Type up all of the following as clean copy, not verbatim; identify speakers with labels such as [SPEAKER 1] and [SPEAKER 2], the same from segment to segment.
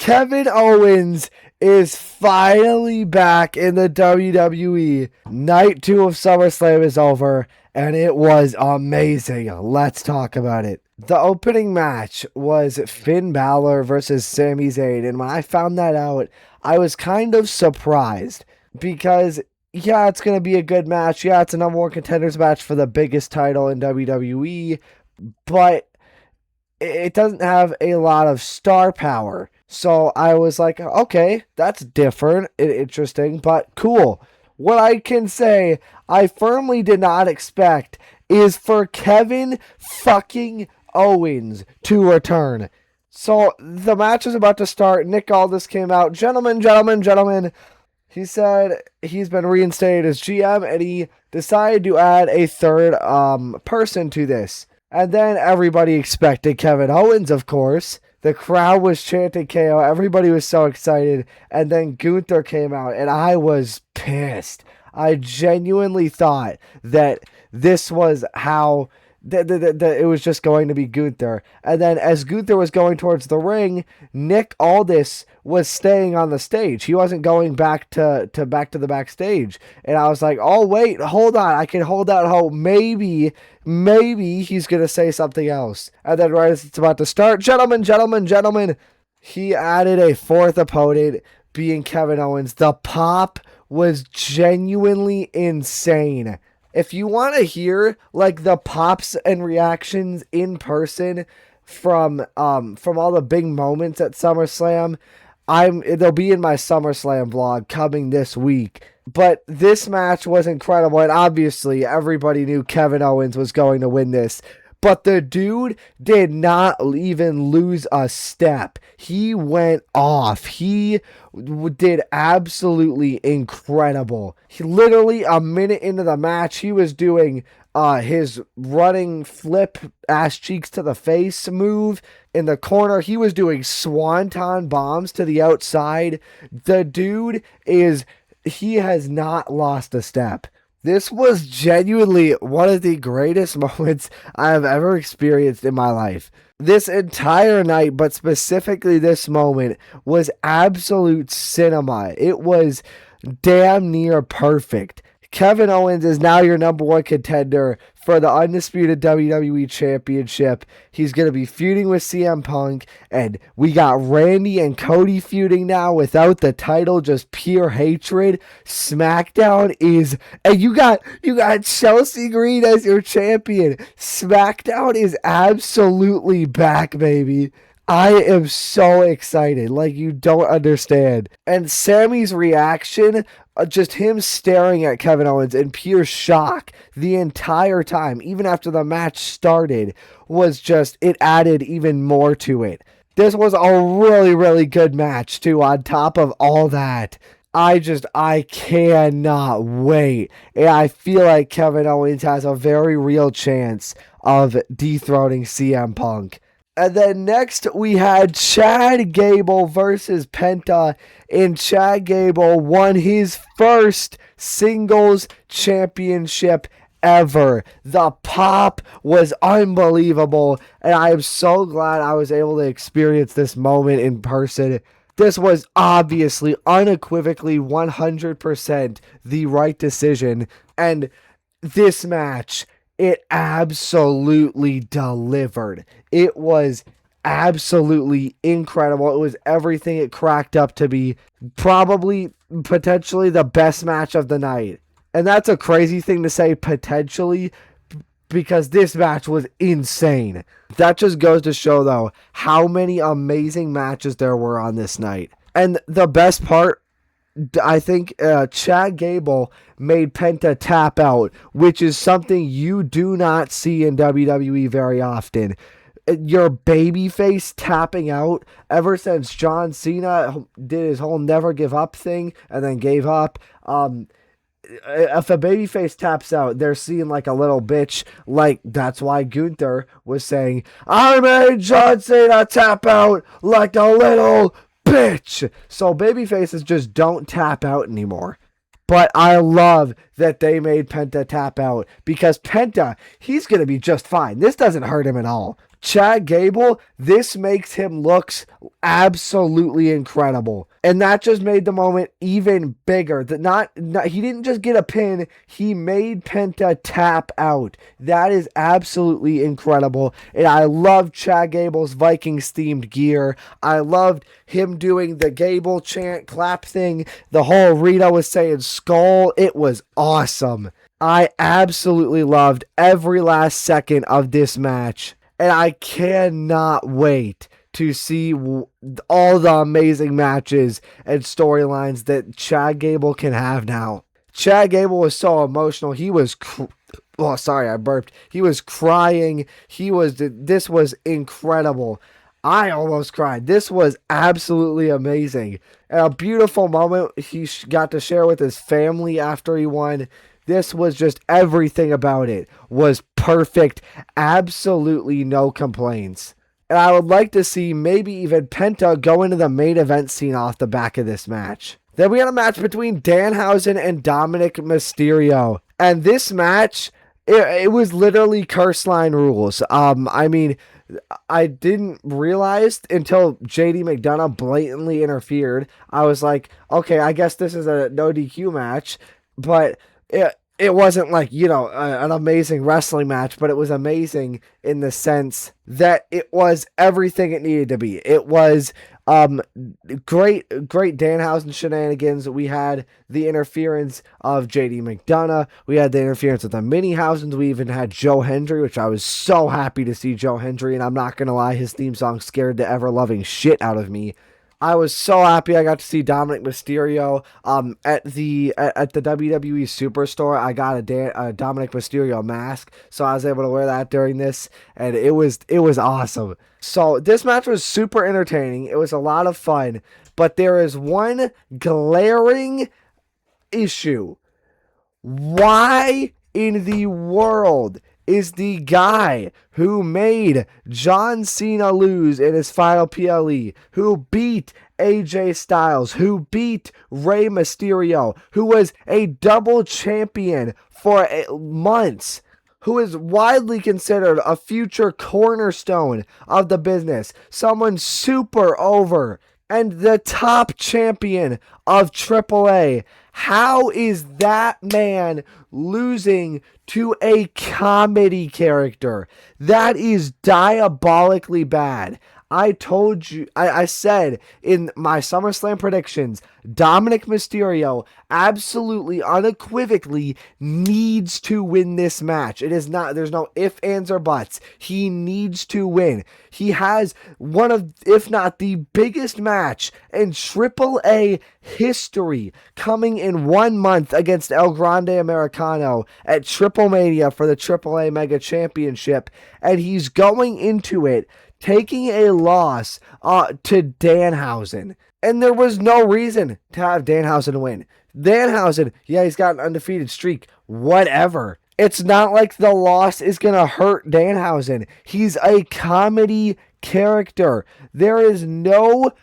[SPEAKER 1] Kevin Owens is finally back in the WWE. Night 2 of SummerSlam is over, and it was amazing. Let's talk about it. The opening match was Finn Balor versus Sami Zayn, and when I found that out, I was kind of surprised because, yeah, it's going to be a good match. Yeah, it's a number one contenders match for the biggest title in WWE, but it doesn't have a lot of star power. So I was like, okay, that's different, interesting, but cool. What I can say I firmly did not expect is for Kevin fucking Owens to return. So the match is about to start. Nick Aldis came out. Gentlemen. He said he's been reinstated as GM, and he decided to add a third person to this. And then everybody expected Kevin Owens, of course. The crowd was chanting KO. Everybody was so excited. And then Gunther came out, and I was pissed. I genuinely thought that this was how it was just going to be Gunther. And then as Gunther was going towards the ring, Nick Aldis was staying on the stage. He wasn't going back to the backstage. And I was like, oh, wait, hold on. I can hold out hope. Maybe he's going to say something else. And then right as it's about to start, gentlemen, he added a fourth opponent, being Kevin Owens. The pop was genuinely insane. If you want to hear like the pops and reactions in person from all the big moments at SummerSlam, they'll be in my SummerSlam vlog coming this week. But this match was incredible, and obviously everybody knew Kevin Owens was going to win this. But the dude did not even lose a step. He went off. He did absolutely incredible. He literally a minute into the match, he was doing his running flip ass cheeks to the face move in the corner. He was doing swanton bombs to the outside. The dude he has not lost a step. This was genuinely one of the greatest moments I have ever experienced in my life. This entire night, but specifically this moment, was absolute cinema. It was damn near perfect. Kevin Owens is now your number one contender for the undisputed WWE Championship. He's going to be feuding with CM Punk, and we got Randy and Cody feuding now without the title, just pure hatred. SmackDown is, and you got Chelsea Green as your champion. SmackDown is absolutely back, baby. I am so excited, like you don't understand. And Sammy's reaction, just him staring at Kevin Owens in pure shock the entire time, even after the match started, was just, it added even more to it. This was a really, really good match too, on top of all that. I cannot wait. And I feel like Kevin Owens has a very real chance of dethroning CM Punk. And then next we had Chad Gable versus Penta, and Chad Gable won his first singles championship ever. The pop was unbelievable, and I am so glad I was able to experience this moment in person. This was obviously, unequivocally, 100% the right decision, and this match, it absolutely delivered. It was absolutely incredible. It was everything it cracked up to be. Probably, potentially the best match of the night. And that's a crazy thing to say, potentially, because this match was insane. That just goes to show, though, how many amazing matches there were on this night. And the best part, I think Chad Gable made Penta tap out, which is something you do not see in WWE very often. Your babyface tapping out, ever since John Cena did his whole never give up thing and then gave up. If a babyface taps out, they're seen like a little bitch. Like, that's why Gunther was saying, I made John Cena tap out like a little bitch. So babyfaces just don't tap out anymore. But I love that they made Penta tap out, because Penta, he's going to be just fine. This doesn't hurt him at all. Chad Gable, this makes him look absolutely incredible. And that just made the moment even bigger. That he didn't just get a pin, he made Penta tap out. That is absolutely incredible. And I loved Chad Gable's Vikings themed gear. I loved him doing the Gable chant clap thing. The whole Rita was saying skull. It was awesome. I absolutely loved every last second of this match. And I cannot wait to see all the amazing matches and storylines that Chad Gable can have now. Chad Gable was so emotional. He was, sorry, I burped. He was crying. This was incredible. I almost cried. This was absolutely amazing. And a beautiful moment he got to share with his family after he won. This was just everything about it was perfect. Absolutely no complaints. And I would like to see maybe even Penta go into the main event scene off the back of this match. Then we had a match between Danhausen and Dominic Mysterio. And this match, it was literally curse line rules. I didn't realize until JD McDonough blatantly interfered. I was like, okay, I guess this is a no DQ match. But it wasn't like, an amazing wrestling match, but it was amazing in the sense that it was everything it needed to be. It was great Danhausen shenanigans. We had the interference of JD McDonough. We had the interference of the Mini-Housens. We even had Joe Hendry, which I was so happy to see Joe Hendry, and I'm not going to lie, his theme song scared the ever-loving shit out of me. I was so happy I got to see Dominic Mysterio at the WWE Superstore. I got a Dominic Mysterio mask, so I was able to wear that during this, and it was awesome. So this match was super entertaining. It was a lot of fun, but there is one glaring issue. Why in the world is the guy who made John Cena lose in his final PLE, who beat AJ Styles, who beat Rey Mysterio, who was a double champion for months, who is widely considered a future cornerstone of the business, someone super over, and the top champion of AAA. How is that man losing to a comedy character? That is diabolically bad. I told you, I said in my SummerSlam predictions, Dominic Mysterio absolutely unequivocally needs to win this match. It is not, there's no ifs, ands, or buts. He needs to win. He has one of, if not the biggest match in AAA history coming in 1 month against El Grande Americano at Triple Mania for the AAA Mega Championship. And he's going into it taking a loss to Danhausen. And there was no reason to have Danhausen win. Danhausen, yeah, he's got an undefeated streak. Whatever. It's not like the loss is going to hurt Danhausen. He's a comedy character. There is no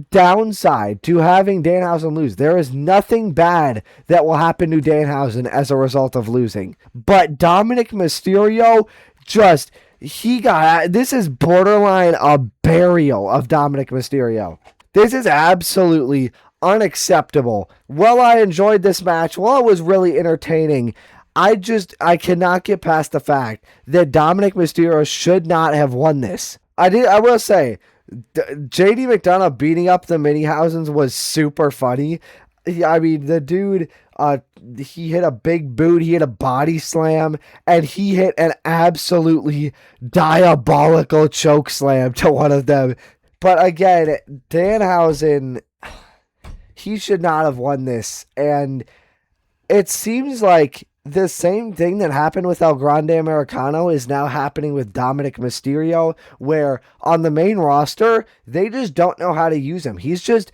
[SPEAKER 1] downside to having Danhausen lose. There is nothing bad that will happen to Danhausen as a result of losing. But Dominic Mysterio just... this is borderline a burial of Dominic Mysterio. This is absolutely unacceptable. While I enjoyed this match, while it was really entertaining, I cannot get past the fact that Dominic Mysterio should not have won this. I will say, JD McDonough beating up the Mini-Housens was super funny. I mean, the dude, he hit a big boot, he hit a body slam, and he hit an absolutely diabolical choke slam to one of them. But again, Danhausen, he should not have won this. And it seems like the same thing that happened with El Grande Americano is now happening with Dominic Mysterio, where on the main roster, they just don't know how to use him. It's just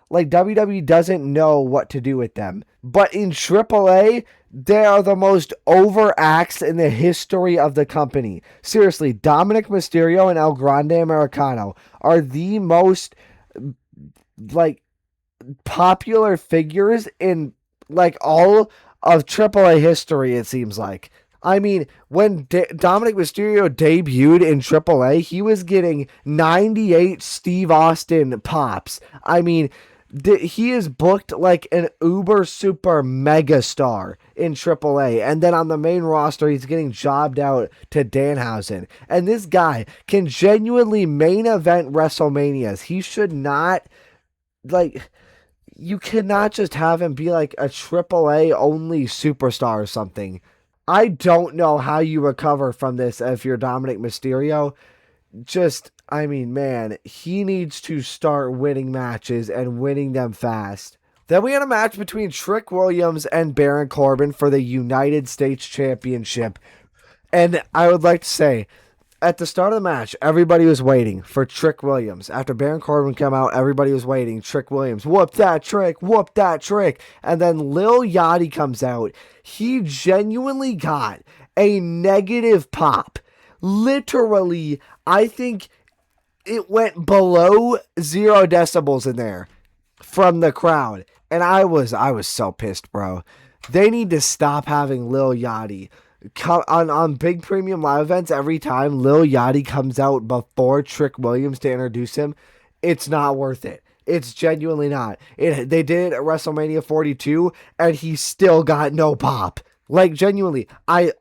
[SPEAKER 1] like WWE doesn't know what to do with them. But in AAA, they are the most over acts in the history of the company. Seriously, Dominic Mysterio and El Grande Americano are the most popular figures in all of AAA history, it seems like. I mean, when Dominic Mysterio debuted in AAA, he was getting 98 Steve Austin pops. I mean, he is booked like an uber super mega star in AAA, and then on the main roster, he's getting jobbed out to Danhausen. And this guy can genuinely main event WrestleManias. He should not, like, you cannot just have him be like a AAA only superstar or something. I don't know how you recover from this if you're Dominic Mysterio. I mean, man, he needs to start winning matches and winning them fast. Then we had a match between Trick Williams and Baron Corbin for the United States Championship. And I would like to say, at the start of the match, everybody was waiting for Trick Williams. After Baron Corbin came out, everybody was waiting. Trick Williams, whoop that trick, whoop that trick. And then Lil Yachty comes out. He genuinely got a negative pop. Literally, I think it went below 0 decibels in there from the crowd. And I was so pissed, bro. They need to stop having Lil Yachty. On big premium live events, every time Lil Yachty comes out before Trick Williams to introduce him, it's not worth it. It's genuinely not. They did it at WrestleMania 42, and he still got no pop. Like, genuinely, I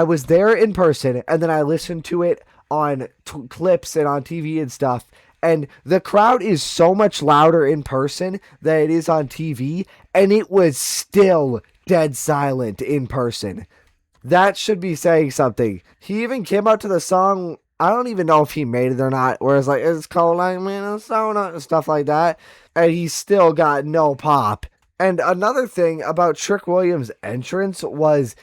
[SPEAKER 1] was there in person, and then I listened to it on clips and on TV and stuff, and the crowd is so much louder in person than it is on TV, and it was still dead silent in person. That should be saying something. He even came out to the song, I don't even know if he made it or not, where it's like, it's cold like Minnesota and stuff like that, and he still got no pop. And another thing about Trick Williams' entrance was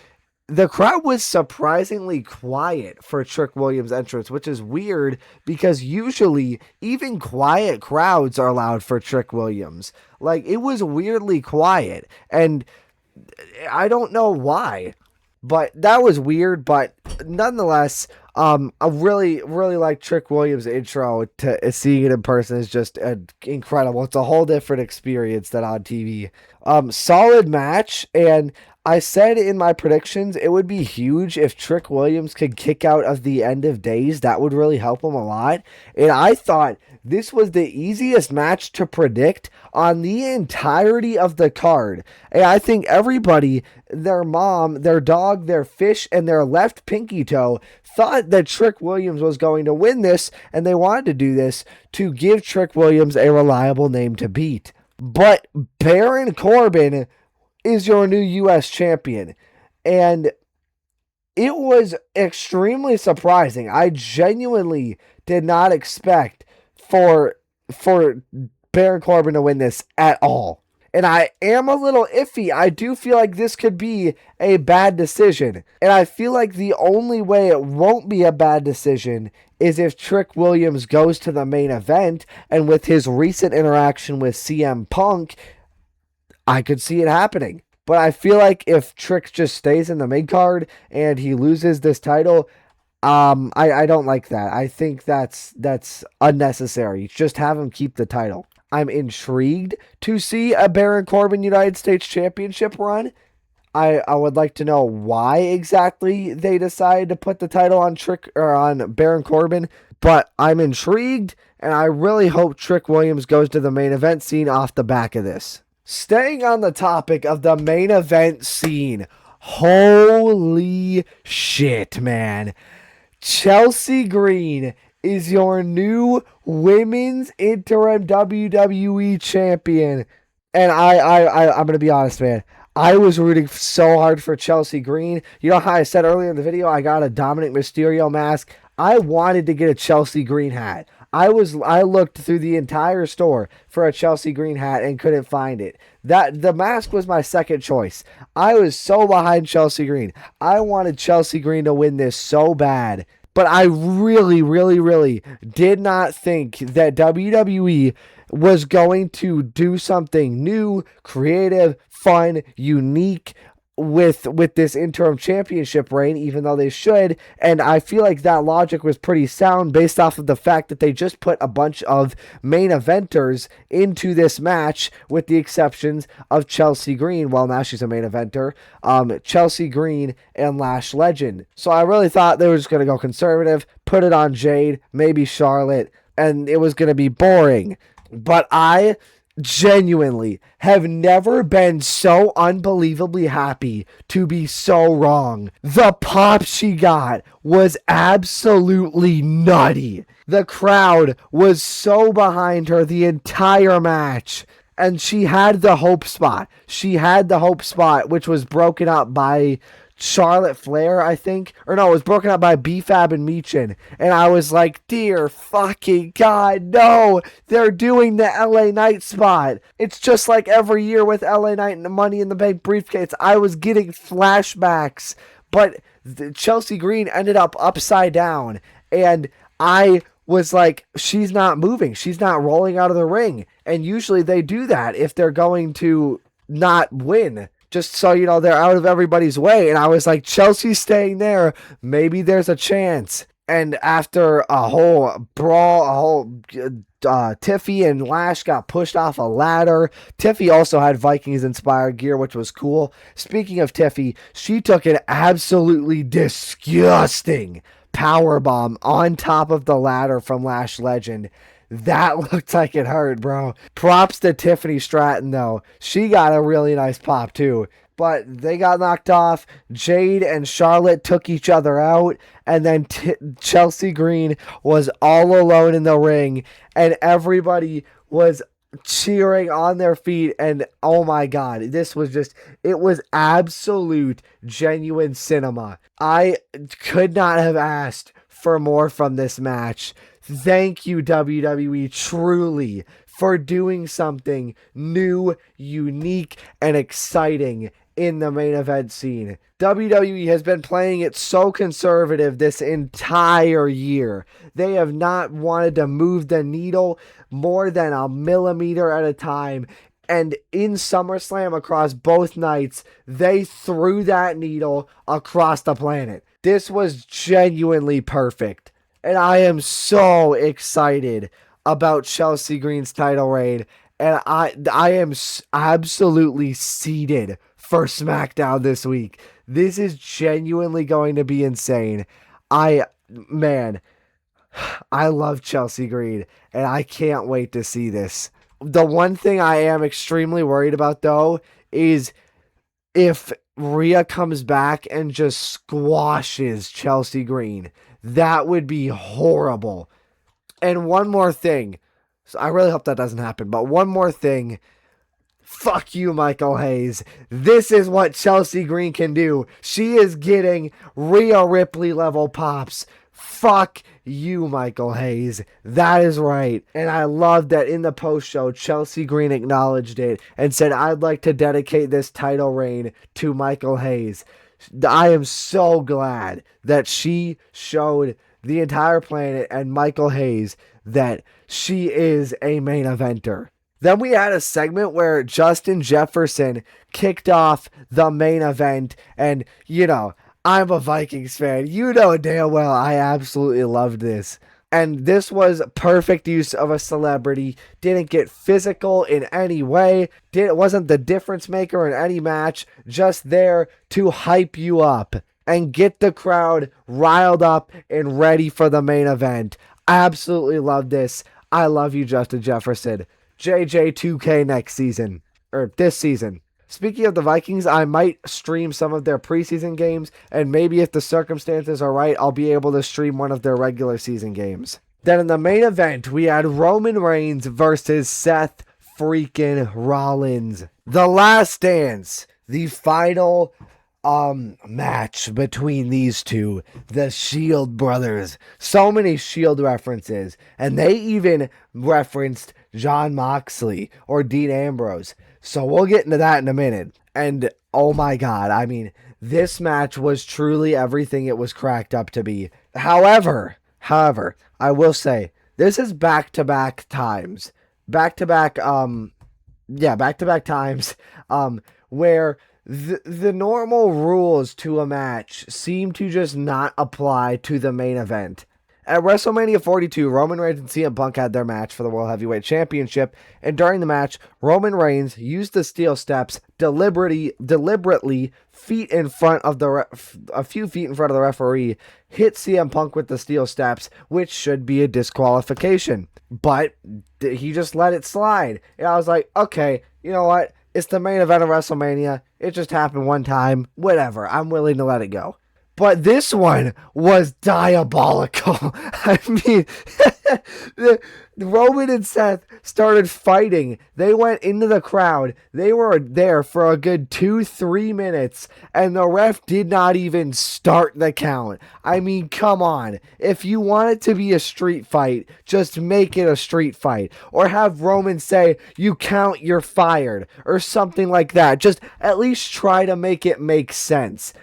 [SPEAKER 1] the crowd was surprisingly quiet for Trick Williams' entrance, which is weird because usually even quiet crowds are loud for Trick Williams. Like, it was weirdly quiet, and I don't know why. But that was weird, but nonetheless, I really like Trick Williams' intro. To seeing it in person is just incredible. It's a whole different experience than on TV. Solid match, and I said in my predictions it would be huge if Trick Williams could kick out of the end of days. That would really help him a lot. And I thought this was the easiest match to predict on the entirety of the card. And I think everybody, their mom, their dog, their fish, and their left pinky toe thought that Trick Williams was going to win this, and they wanted to do this to give Trick Williams a reliable name to beat. But Baron Corbin is your new U.S. champion, and it was extremely surprising. I genuinely did not expect for Baron Corbin to win this at all. And I am a little iffy. I do feel like this could be a bad decision. And I feel like the only way it won't be a bad decision is if Trick Williams goes to the main event. And with his recent interaction with CM Punk, I could see it happening. But I feel like if Trick just stays in the mid card and he loses this title, I don't like that. I think that's unnecessary. Just have him keep the title. I'm intrigued to see a Baron Corbin United States Championship run. I would like to know why exactly they decided to put the title on on Baron Corbin, but I'm intrigued, and I really hope Trick Williams goes to the main event scene off the back of this. Staying on the topic of the main event scene, holy shit, man. Chelsea Green is your new women's interim WWE champion. And I'm going to be honest, man. I was rooting so hard for Chelsea Green. You know how I said earlier in the video, I got a Dominic Mysterio mask. I wanted to get a Chelsea Green hat. I looked through the entire store for a Chelsea Green hat and couldn't find it. The mask was my second choice. I was so behind Chelsea Green. I wanted Chelsea Green to win this so bad. But I really, really, really did not think that WWE was going to do something new, creative, fun, unique, with this interim championship reign, even though they should. And I feel like that logic was pretty sound based off of the fact that they just put a bunch of main eventers into this match, with the exceptions of Chelsea Green. Well, now she's a main eventer. Chelsea Green and Lash Legend. So I really thought they were just going to go conservative, put it on Jade, maybe Charlotte, and it was going to be boring. But I genuinely have never been so unbelievably happy to be so wrong. The pop she got was absolutely nutty. The crowd was so behind her the entire match. And she had the hope spot. Which was broken up by Charlotte Flair, I think. Or no, it was broken up by B-Fab and Michin. And I was like, dear fucking God, no. They're doing the LA Knight spot. It's just like every year with LA Knight and the Money in the Bank briefcase. I was getting flashbacks. But Chelsea Green ended up upside down. And I was like, she's not moving. She's not rolling out of the ring. And usually they do that if they're going to not win, just so, you know, they're out of everybody's way. And I was like, Chelsea's staying there. Maybe there's a chance. And after a whole brawl, Tiffy and Lash got pushed off a ladder. Tiffy also had Vikings-inspired gear, which was cool. Speaking of Tiffy, she took an absolutely disgusting powerbomb on top of the ladder from Lash Legend. That looked like it hurt, bro. Props to Tiffany Stratton, though. She got a really nice pop, too. But they got knocked off. Jade and Charlotte took each other out. And then Chelsea Green was all alone in the ring. And everybody was cheering on their feet. And oh my God, it was absolute, genuine cinema. I could not have asked for more from this match. Thank you, WWE, truly, for doing something new, unique, and exciting in the main event scene. WWE has been playing it so conservative this entire year. They have not wanted to move the needle more than a millimeter at a time. And in SummerSlam, across both nights, they threw that needle across the planet. This was genuinely perfect. And I am so excited about Chelsea Green's title reign. And I am absolutely seated for SmackDown this week. This is genuinely going to be insane. I love Chelsea Green, and I can't wait to see this. The one thing I am extremely worried about, though, is if Rhea comes back and just squashes Chelsea Green. That would be horrible. And one more thing. So I really hope that doesn't happen. But one more thing. Fuck you, Michael Hayes. This is what Chelsea Green can do. She is getting Rhea Ripley level pops. Fuck you, Michael Hayes. That is right. And I love that in the post-show, Chelsea Green acknowledged it and said, I'd like to dedicate this title reign to Michael Hayes. I am so glad that she showed the entire planet and Michael Hayes that she is a main eventer. Then we had a segment where Justin Jefferson kicked off the main event. And, you know, I'm a Vikings fan. You know damn well I absolutely loved this. And this was perfect use of a celebrity. Didn't get physical in any way. Wasn't the difference maker in any match. Just there to hype you up and get the crowd riled up and ready for the main event. Absolutely love this. I love you, Justin Jefferson. JJ2K next season. Or this season. Speaking of the Vikings, I might stream some of their preseason games, and maybe if the circumstances are right, I'll be able to stream one of their regular season games. Then in the main event, we had Roman Reigns versus Seth freaking Rollins. The Last Dance, the final match between these two, the Shield brothers. So many Shield references, and they even referenced Jon Moxley or Dean Ambrose. So we'll get into that in a minute. And oh my God, I mean, this match was truly everything it was cracked up to be. However, I will say, this is back-to-back times. Back-to-back times where the normal rules to a match seem to just not apply to the main event. At WrestleMania 42, Roman Reigns and CM Punk had their match for the World Heavyweight Championship, and during the match, Roman Reigns used the steel steps deliberately feet in front of a few feet in front of the referee, hit CM Punk with the steel steps, which should be a disqualification. But he just let it slide. And I was like, okay, you know what? It's the main event of WrestleMania. It just happened one time. Whatever. I'm willing to let it go. But this one was diabolical. I mean, Roman and Seth started fighting. They went into the crowd. They were there for a good 2-3 minutes, and the ref did not even start the count. I mean, come on. If you want it to be a street fight, just make it a street fight. Or have Roman say, "You count, you're fired," or something like that. Just at least try to make it make sense.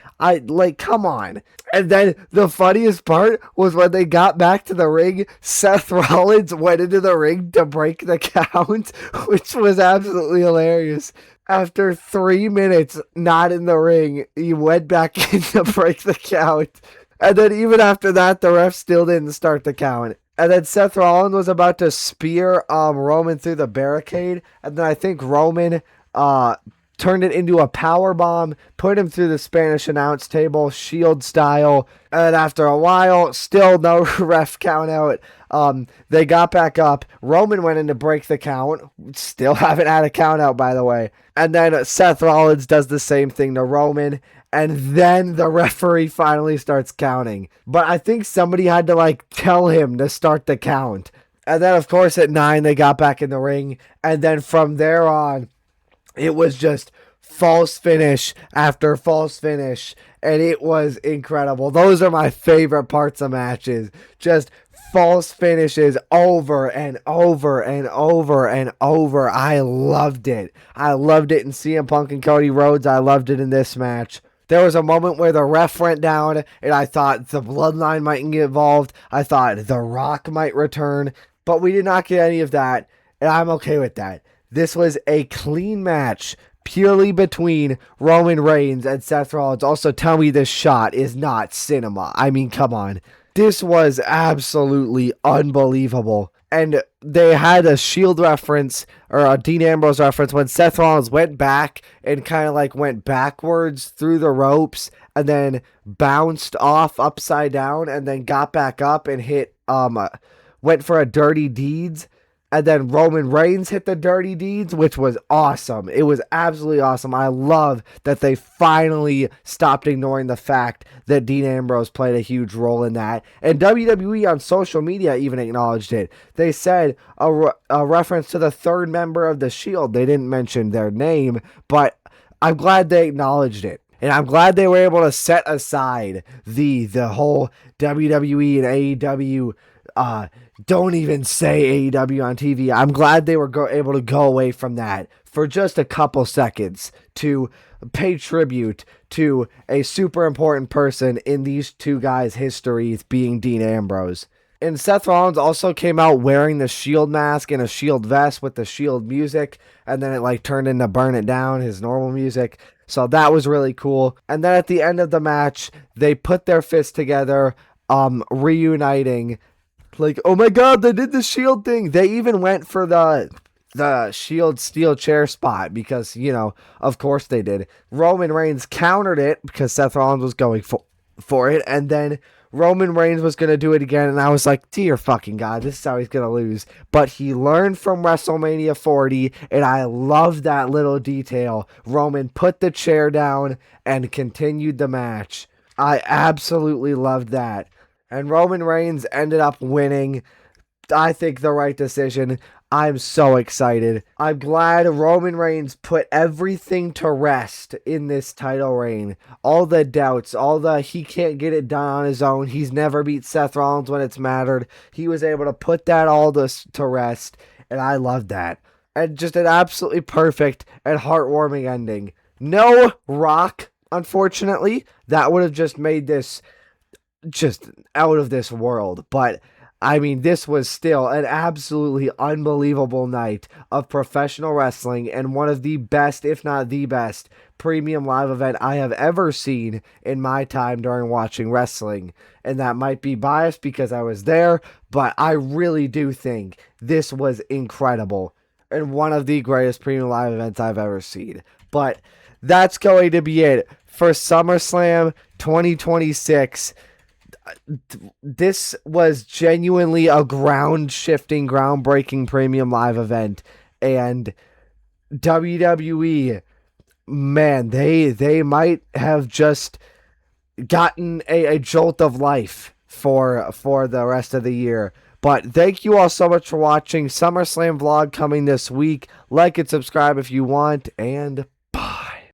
[SPEAKER 1] Come on. And then the funniest part was when they got back to the ring, Seth Rollins went into the ring to break the count, which was absolutely hilarious. After 3 minutes not in the ring, he went back in to break the count. And then even after that, the ref still didn't start the count. And then Seth Rollins was about to spear Roman through the barricade. And then I think Roman turned it into a power bomb, put him through the Spanish announce table, Shield style, and after a while, still no ref count out. They got back up. Roman went in to break the count. Still haven't had a count out, by the way. And then Seth Rollins does the same thing to Roman, and then the referee finally starts counting. But I think somebody had to, tell him to start the count. And then, of course, at 9, they got back in the ring, and then from there on, it was just false finish after false finish, and it was incredible. Those are my favorite parts of matches. Just false finishes over and over and over and over. I loved it. I loved it in CM Punk and Cody Rhodes. I loved it in this match. There was a moment where the ref went down, and I thought the Bloodline might get involved. I thought The Rock might return, but we did not get any of that, and I'm okay with that. This was a clean match, purely between Roman Reigns and Seth Rollins. Also, tell me this shot is not cinema. I mean, come on. This was absolutely unbelievable. And they had a Shield reference, or a Dean Ambrose reference, when Seth Rollins went back and kind of went backwards through the ropes and then bounced off upside down and then got back up and went for a Dirty Deeds. And then Roman Reigns hit the Dirty Deeds, which was awesome. It was absolutely awesome. I love that they finally stopped ignoring the fact that Dean Ambrose played a huge role in that. And WWE on social media even acknowledged it. They said a reference to the third member of the Shield. They didn't mention their name, but I'm glad they acknowledged it. And I'm glad they were able to set aside the whole WWE and AEW don't even say AEW on TV. I'm glad they were able to go away from that for just a couple seconds to pay tribute to a super important person in these two guys' histories, being Dean Ambrose. And Seth Rollins also came out wearing the Shield mask and a Shield vest with the Shield music, and then it turned into Burn It Down, his normal music. So that was really cool. And then at the end of the match, they put their fists together, reuniting. Oh my God, they did the Shield thing. They even went for the Shield steel chair spot because, of course they did. Roman Reigns countered it because Seth Rollins was going for it. And then Roman Reigns was going to do it again. And I was like, dear fucking God, this is how he's going to lose. But he learned from WrestleMania 40. And I love that little detail. Roman put the chair down and continued the match. I absolutely loved that. And Roman Reigns ended up winning. I think the right decision. I'm so excited. I'm glad Roman Reigns put everything to rest in this title reign. All the doubts, he can't get it done on his own. He's never beat Seth Rollins when it's mattered. He was able to put that all to rest. And I love that. And just an absolutely perfect and heartwarming ending. No Rock, unfortunately. That would have just made this just out of this world, but I mean, this was still an absolutely unbelievable night of professional wrestling and one of the best, if not the best, premium live event I have ever seen in my time during watching wrestling. And that might be biased because I was there, but I really do think this was incredible and one of the greatest premium live events I've ever seen. But that's going to be it for SummerSlam 2026. This was genuinely a ground-shifting, groundbreaking premium live event, and WWE, man, they might have just gotten a jolt of life for the rest of the year. But thank you all so much for watching. SummerSlam vlog coming this week. Like and subscribe if you want, and